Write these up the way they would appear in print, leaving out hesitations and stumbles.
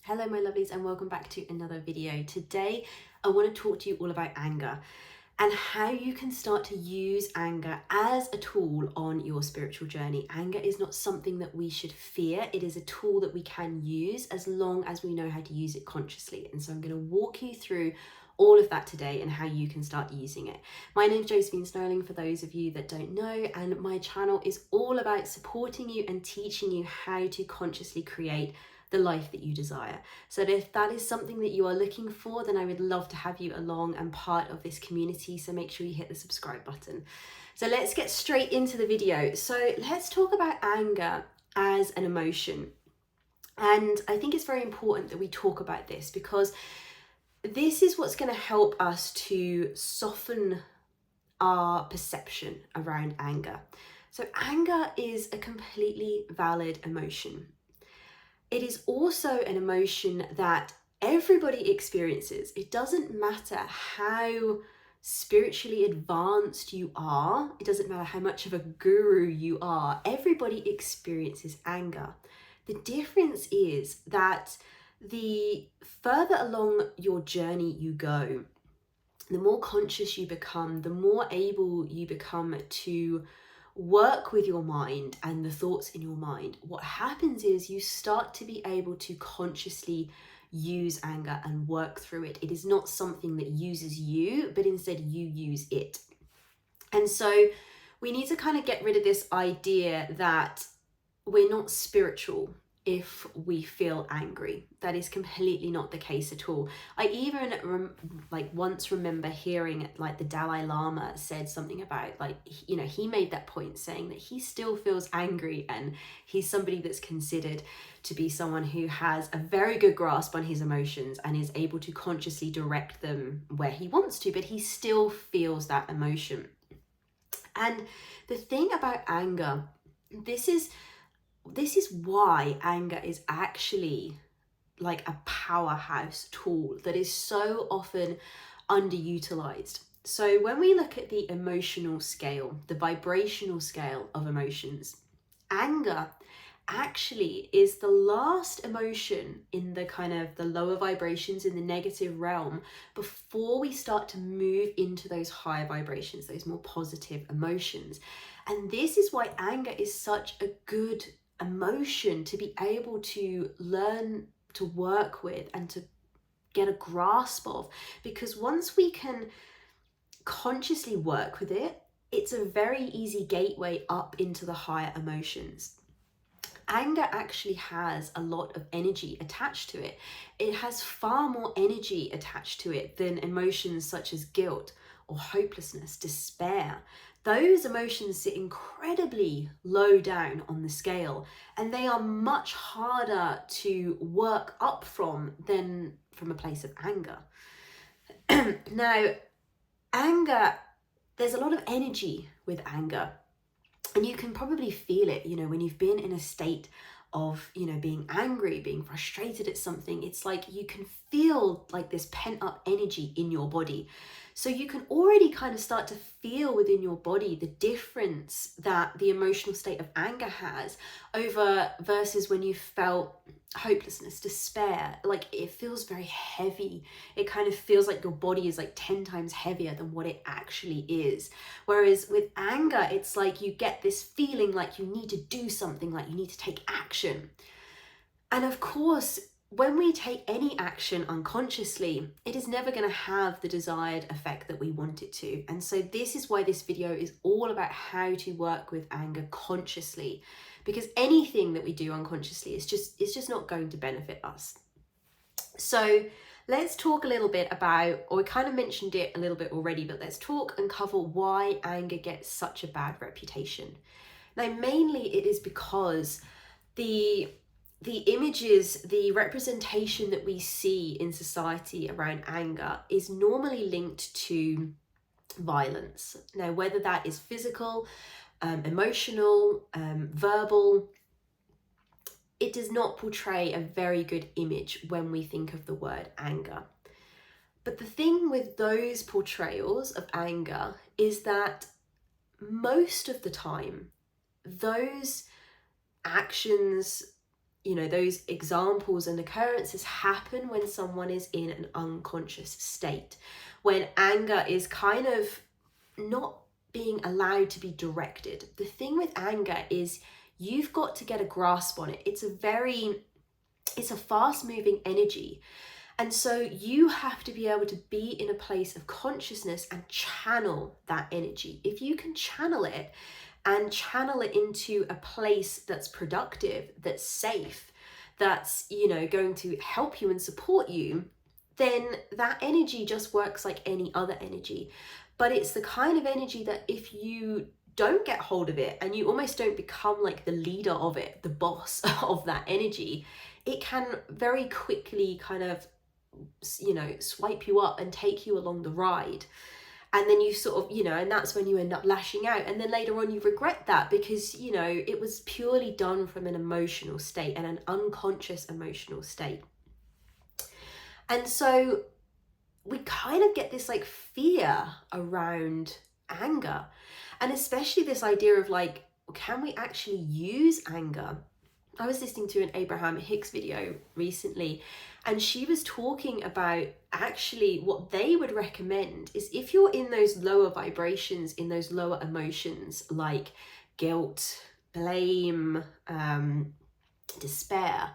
Hello my lovelies and welcome back to another video. Today I want to talk to you all about anger and how you can start to use anger as a tool on your spiritual journey. Anger is not something that we should fear. It is a tool that we can use as long as we know how to use it consciously. And so I'm going to walk you through all of that today and how you can start using it. My name's Josephine Snowling for those of you that don't know, and my channel is all about supporting you and teaching you how to consciously create the life that you desire. So if that is something that you are looking for, then I would love to have you along and part of this community. So make sure you hit the subscribe button. So let's get straight into the video. So let's talk about anger as an emotion. And I think it's very important that we talk about this because this is what's going to help us to soften our perception around anger. So anger is a completely valid emotion. It is also an emotion that everybody experiences. It doesn't matter how spiritually advanced you are. It doesn't matter how much of a guru you are. Everybody experiences anger. The difference is that the further along your journey you go, the more conscious you become, the more able you become to work with your mind and the thoughts in your mind. What happens is you start to be able to consciously use anger and work through it. It is not something that uses you, but instead you use it. And so we need to kind of get rid of this idea that we're not spiritual if we feel angry. That is completely not the case at all. I even once remember hearing the Dalai Lama said something about he made that point saying that he still feels angry, and he's somebody that's considered to be someone who has a very good grasp on his emotions and is able to consciously direct them where he wants to, but he still feels that emotion. And the thing about anger, this is why anger is actually like a powerhouse tool that is so often underutilized. So when we look at the emotional scale, the vibrational scale of emotions, anger actually is the last emotion in the kind of the lower vibrations, in the negative realm, before we start to move into those higher vibrations, those more positive emotions. And this is why anger is such a good emotion to be able to learn to work with and to get a grasp of, because once we can consciously work with it, it's a very easy gateway up into the higher emotions. Anger actually has a lot of energy attached to it. It has far more energy attached to it than emotions such as guilt or hopelessness, despair. Those emotions sit incredibly low down on the scale, and they are much harder to work up from than from a place of anger. Now, anger, there's a lot of energy with anger. And you can probably feel it, when you've been in a state of, being angry, being frustrated at something. It's like you can feel like this pent up energy in your body. So you can already kind of start to feel within your body the difference that the emotional state of anger has over versus when you felt hopelessness, despair. Like it feels very heavy. It kind of feels like your body is like 10 times heavier than what it actually is. Whereas with anger, it's like you get this feeling like you need to do something, like you need to take action. And of course, when we take any action unconsciously, it is never going to have the desired effect that we want it to. And so this is why this video is all about how to work with anger consciously, because anything that we do unconsciously is just not going to benefit us. So let's talk a little bit about, or we kind of mentioned it a little bit already, but let's talk and cover why anger gets such a bad reputation. Now, mainly it is because the images, the representation that we see in society around anger is normally linked to violence. Now, whether that is physical, emotional, verbal, it does not portray a very good image when we think of the word anger. But the thing with those portrayals of anger is that most of the time, those actions, those examples and occurrences happen when someone is in an unconscious state, when anger is kind of not being allowed to be directed. The thing with anger is you've got to get a grasp on it. It's a fast moving energy. And so you have to be able to be in a place of consciousness and channel that energy. If you can channel it and channel it into a place that's productive, that's safe, that's, going to help you and support you, then that energy just works like any other energy. But it's the kind of energy that if you don't get hold of it and you almost don't become like the leader of it, the boss of that energy, it can very quickly kind of, swipe you up and take you along the ride. And then you sort of, and that's when you end up lashing out. And then later on you regret that because, it was purely done from an emotional state and an unconscious emotional state. And so we kind of get this like fear around anger, and especially this idea of like, can we actually use anger? I was listening to an Abraham Hicks video recently, and she was talking about actually what they would recommend is if you're in those lower vibrations, in those lower emotions like guilt, blame, despair,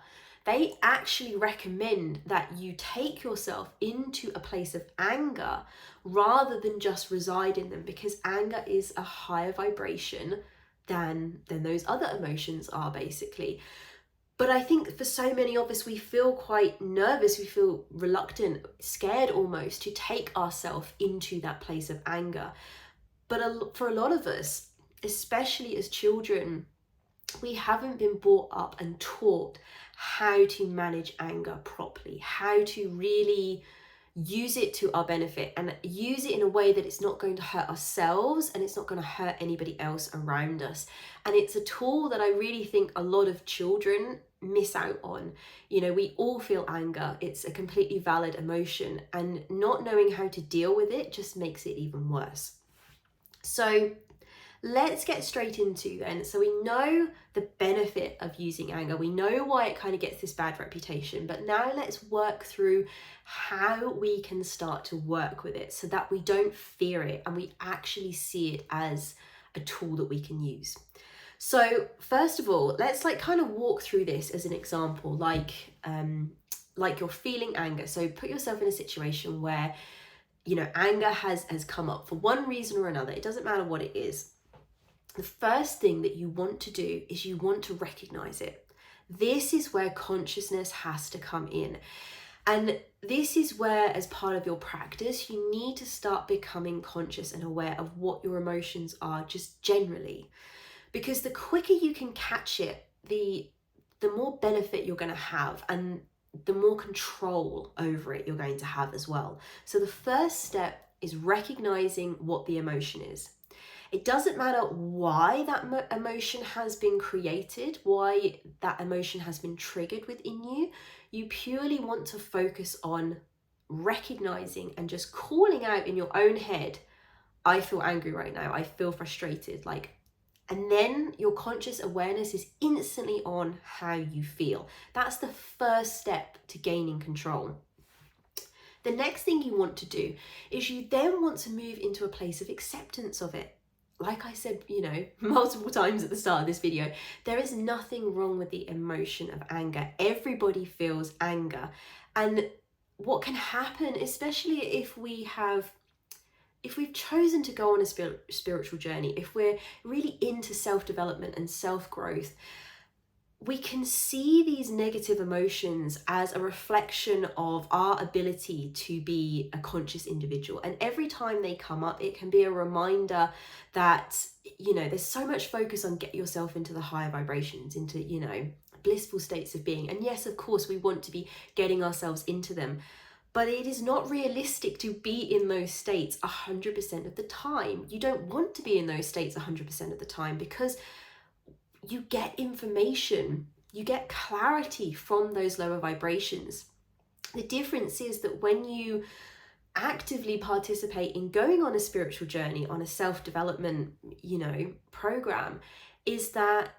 they actually recommend that you take yourself into a place of anger rather than just reside in them, because anger is a higher vibration than those other emotions are, basically. But I think for so many of us, we feel quite nervous, we feel reluctant, scared almost to take ourselves into that place of anger. But for a lot of us, especially as children, we haven't been brought up and taught how to manage anger properly, how to really use it to our benefit and use it in a way that it's not going to hurt ourselves and it's not going to hurt anybody else around us. And it's a tool that I really think a lot of children miss out on. We all feel anger. It's a completely valid emotion, and not knowing how to deal with it just makes it even worse. So let's get straight into then. So we know the benefit of using anger. We know why it kind of gets this bad reputation, but now let's work through how we can start to work with it so that we don't fear it and we actually see it as a tool that we can use. So first of all, let's kind of walk through this as an example, like you're feeling anger. So put yourself in a situation where, anger has come up for one reason or another. It doesn't matter what it is. The first thing that you want to do is you want to recognize it. This is where consciousness has to come in. And this is where, as part of your practice, you need to start becoming conscious and aware of what your emotions are just generally. Because the quicker you can catch it, the more benefit you're going to have and the more control over it you're going to have as well. So the first step is recognizing what the emotion is. It doesn't matter why that emotion has been created, why that emotion has been triggered within you. You purely want to focus on recognizing and just calling out in your own head, I feel angry right now, I feel frustrated, and then your conscious awareness is instantly on how you feel. That's the first step to gaining control. The next thing you want to do is you then want to move into a place of acceptance of it. Like I said, multiple times at the start of this video, there is nothing wrong with the emotion of anger. Everybody feels anger. And what can happen, especially if we've chosen to go on a spiritual journey, if we're really into self-development and self-growth, we can see these negative emotions as a reflection of our ability to be a conscious individual. And every time they come up, it can be a reminder that, there's so much focus on get yourself into the higher vibrations, into, blissful states of being. And yes, of course, we want to be getting ourselves into them. But it is not realistic to be in those states 100% of the time. You don't want to be in those states 100% of the time because you get information, you get clarity from those lower vibrations. The difference is that when you actively participate in going on a spiritual journey, on a self-development, program, is that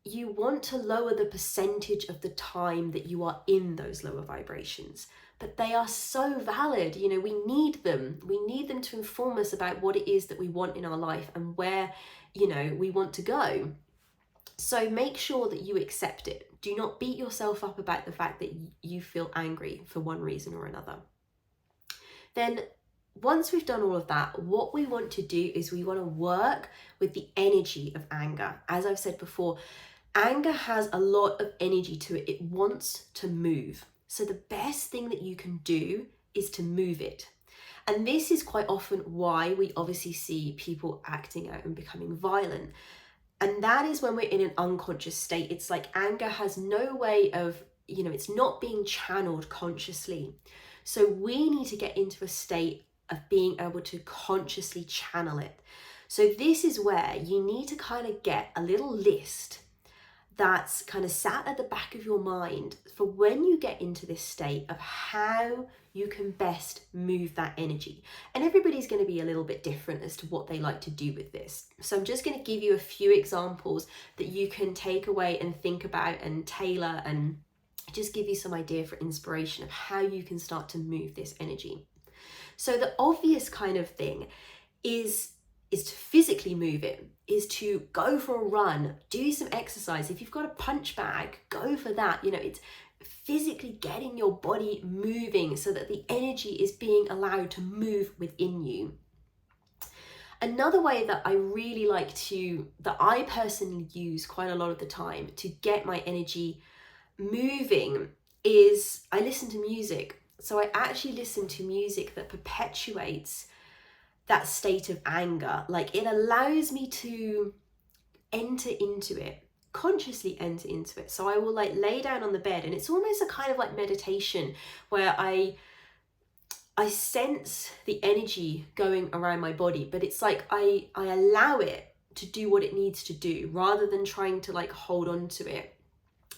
you want to lower the percentage of the time that you are in those lower vibrations. But they are so valid. You know, we need them. We need them to inform us about what it is that we want in our life and where, you know, we want to go. So make sure that you accept it. Do not beat yourself up about the fact that you feel angry for one reason or another. Then once we've done all of that, what we want to do is we want to work with the energy of anger. As I've said before, anger has a lot of energy to it. It wants to move. So the best thing that you can do is to move it. And this is quite often why we obviously see people acting out and becoming violent. And that is when we're in an unconscious state. It's like anger has no way of, you know, it's not being channeled consciously. So we need to get into a state of being able to consciously channel it. So this is where you need to kind of get a little list that's kind of sat at the back of your mind for when you get into this state of how you can best move that energy. And everybody's going to be a little bit different as to what they like to do with this. So I'm just going to give you a few examples that you can take away and think about and tailor and just give you some idea for inspiration of how you can start to move this energy. So the obvious kind of thing is to physically move it, is to go for a run, do some exercise. If you've got a punch bag, go for that. You know, it's physically getting your body moving so that the energy is being allowed to move within you. Another way that I really like to, that I personally use quite a lot of the time to get my energy moving is I listen to music. So I actually listen to music that perpetuates that state of anger. Like, it allows me to enter into it, consciously enter into it. So I will like lay down on the bed, and it's almost a kind of like meditation where I sense the energy going around my body, but it's like I allow it to do what it needs to do rather than trying to like hold on to it.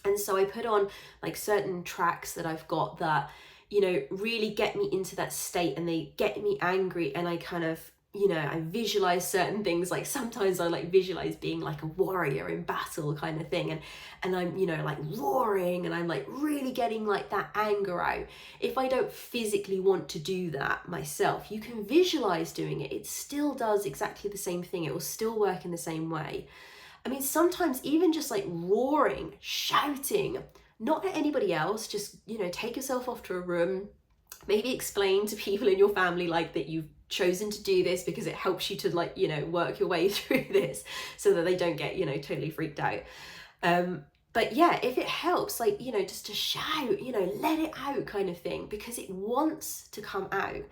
And so I put on like certain tracks that I've got that, you know, really get me into that state, and they get me angry, and I kind of, you know, I visualize certain things. Like sometimes I like visualize being like a warrior in battle kind of thing, and I'm, you know, like roaring, and I'm like really getting like that anger out. If I don't physically want to do that myself, you can visualize doing it. It still does exactly the same thing. It will still work in the same way. I mean, sometimes even just like roaring, shouting, not at anybody else, just, you know, take yourself off to a room, maybe explain to people in your family like that you've chosen to do this because it helps you to like, you know, work your way through this so that they don't get, you know, totally freaked out. But yeah, if it helps, like, you know, just to shout, you know, let it out kind of thing, because it wants to come out.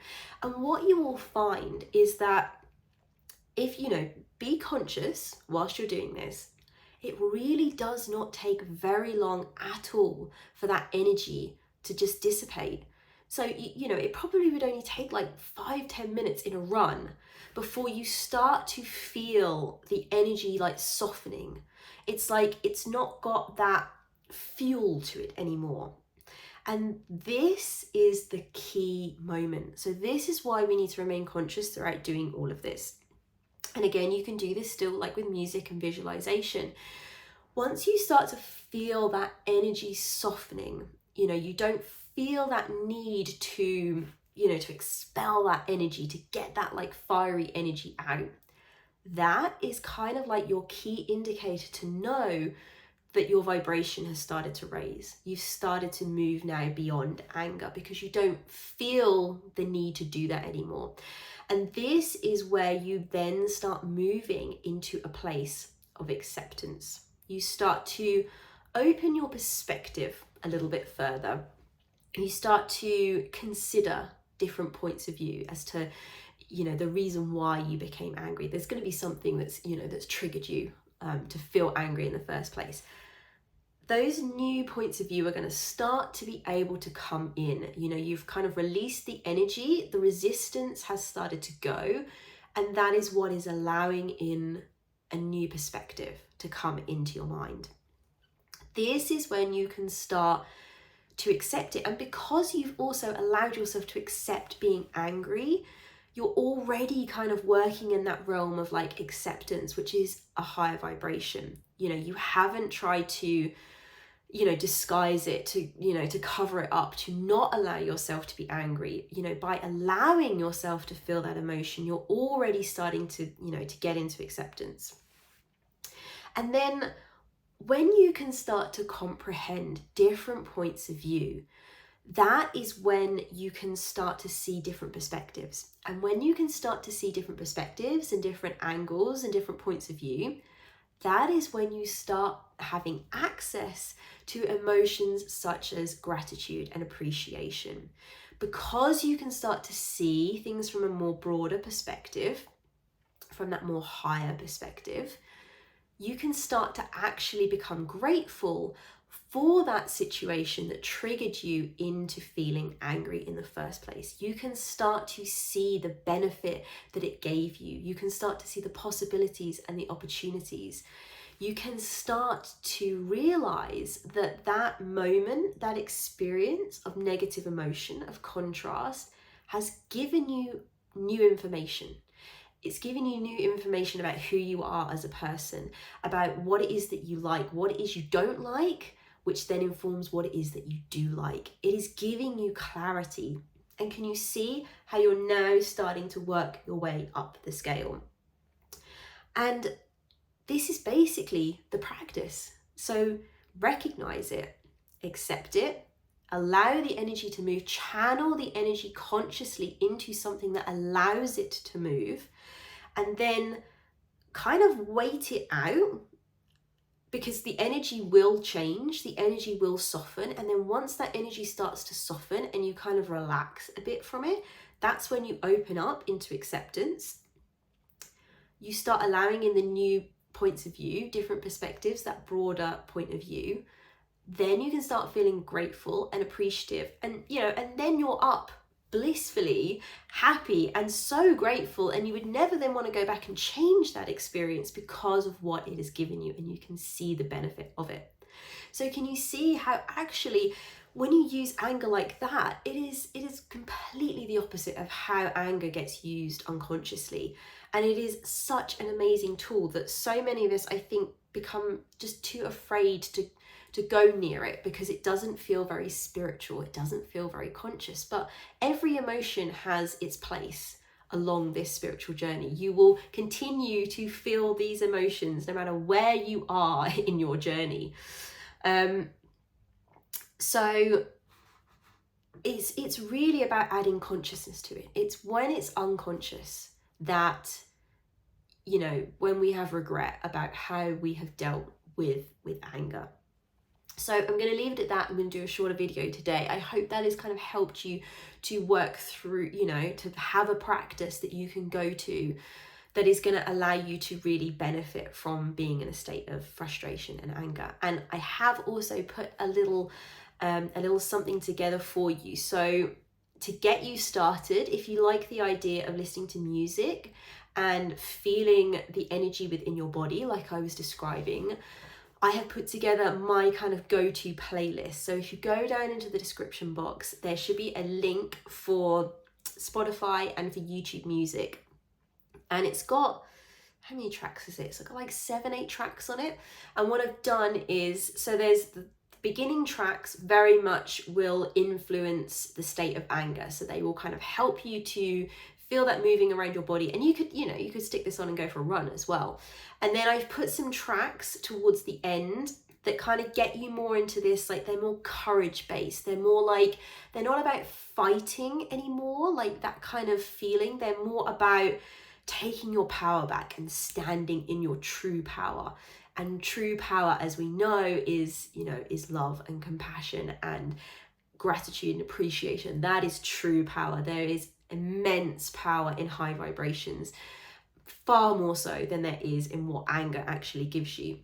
And what you will find is that if, you know, be conscious whilst you're doing this, it really does not take very long at all for that energy to just dissipate. So, you know, it probably would only take like 5-10 minutes in a run before you start to feel the energy like softening. It's like it's not got that fuel to it anymore. And this is the key moment. So this is why we need to remain conscious throughout doing all of this. And again, you can do this still like with music and visualization. Once you start to feel that energy softening, you know, you don't feel that need to, you know, to expel that energy, to get that like fiery energy out. That is kind of like your key indicator to know that your vibration has started to raise. You've started to move now beyond anger because you don't feel the need to do that anymore. And this is where you then start moving into a place of acceptance. You start to open your perspective a little bit further. You start to consider different points of view as to, you know, the reason why you became angry. There's going to be something that's, you know, that's triggered you to feel angry in the first place. Those new points of view are going to start to be able to come in. You know, you've kind of released the energy, the resistance has started to go, and that is what is allowing in a new perspective to come into your mind. This is when you can start to accept it. And because you've also allowed yourself to accept being angry, you're already kind of working in that realm of like acceptance, which is a higher vibration. You know, you haven't tried to, you know, disguise it, to, you know, to cover it up, to not allow yourself to be angry. You know, by allowing yourself to feel that emotion, you're already starting to, you know, to get into acceptance. And then when you can start to comprehend different points of view, that is when you can start to see different perspectives. And when you can start to see different perspectives and different angles and different points of view, that is when you start having access to emotions such as gratitude and appreciation. Because you can start to see things from a more broader perspective, from that more higher perspective, you can start to actually become grateful for that situation that triggered you into feeling angry in the first place. You can start to see the benefit that it gave you. You can start to see the possibilities and the opportunities. You can start to realize that that moment, that experience of negative emotion, of contrast, has given you new information. It's giving you new information about who you are as a person, about what it is that you like, what it is you don't like, which then informs what it is that you do like. It is giving you clarity. And can you see how you're now starting to work your way up the scale? And this is basically the practice. So recognize it, accept it, allow the energy to move, channel the energy consciously into something that allows it to move, and then kind of wait it out, because the energy will change, the energy will soften. And then once that energy starts to soften and you kind of relax a bit from it, that's when you open up into acceptance. You start allowing in the new points of view, different perspectives, that broader point of view. Then you can start feeling grateful and appreciative, and you know, and then you're up blissfully happy and so grateful, and you would never then want to go back and change that experience because of what it has given you, and you can see the benefit of it. So can you see how actually when you use anger like that, it is completely the opposite of how anger gets used unconsciously. And it is such an amazing tool that so many of us, I think, become just too afraid to go near it because it doesn't feel very spiritual, it doesn't feel very conscious. But every emotion has its place along this spiritual journey. You will continue to feel these emotions no matter where you are in your journey. So it's really about adding consciousness to it. It's when it's unconscious that, you know, when we have regret about how we have dealt with anger. So I'm going to leave it at that. I'm going to do a shorter video today. I hope that has kind of helped you to work through, you know, to have a practice that you can go to that is going to allow you to really benefit from being in a state of frustration and anger. And I have also put a little something together for you. So to get you started, if you like the idea of listening to music and feeling the energy within your body, like I was describing, I have put together my kind of go-to playlist. So if you go down into the description box, there should be a link for Spotify and for YouTube Music. And it's got, how many tracks is it? It's got like 7-8 tracks on it. And what I've done is, so there's the beginning tracks very much will influence the state of anger. So they will kind of help you to feel that moving around your body. And you could, you know, you could stick this on and go for a run as well. And then I've put some tracks towards the end that kind of get you more into this, like they're more courage based. They're more like, they're not about fighting anymore, like that kind of feeling. They're more about taking your power back and standing in your true power. And true power, as we know, is, you know, is love and compassion and gratitude and appreciation. That is true power. There is immense power in high vibrations, far more so than there is in what anger actually gives you.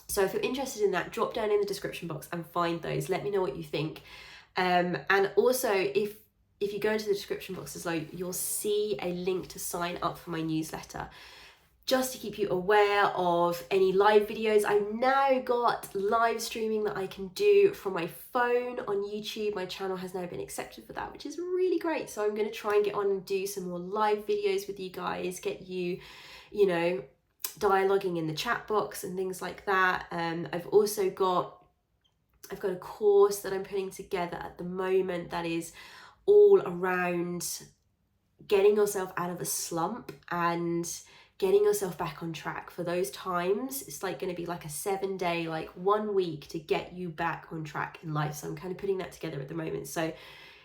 So if you're interested in that, drop down in the description box and find those. Let me know what you think. And also, if you go into the description box as well, you'll see a link to sign up for my newsletter, just to keep you aware of any live videos. I've now got live streaming that I can do from my phone on YouTube. My channel has now been accepted for that, which is really great. So I'm going to try and get on and do some more live videos with you guys, get you, you know, dialoguing in the chat box and things like that. I've also got a course that I'm putting together at the moment that is all around getting yourself out of a slump and getting yourself back on track for those times. It's like going to be like a 7-day, like 1 week to get you back on track in life. So I'm kind of putting that together at the moment. So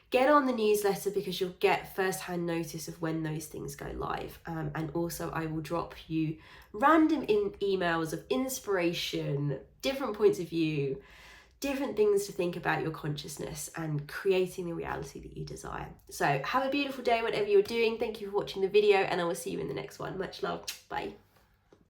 get on the newsletter because you'll get first-hand notice of when those things go live. And also I will drop you random emails of inspiration, different points of view, different things to think about your consciousness and creating the reality that you desire. So have a beautiful day, whatever you're doing. Thank you for watching the video, and I will see you in the next one. Much love. Bye.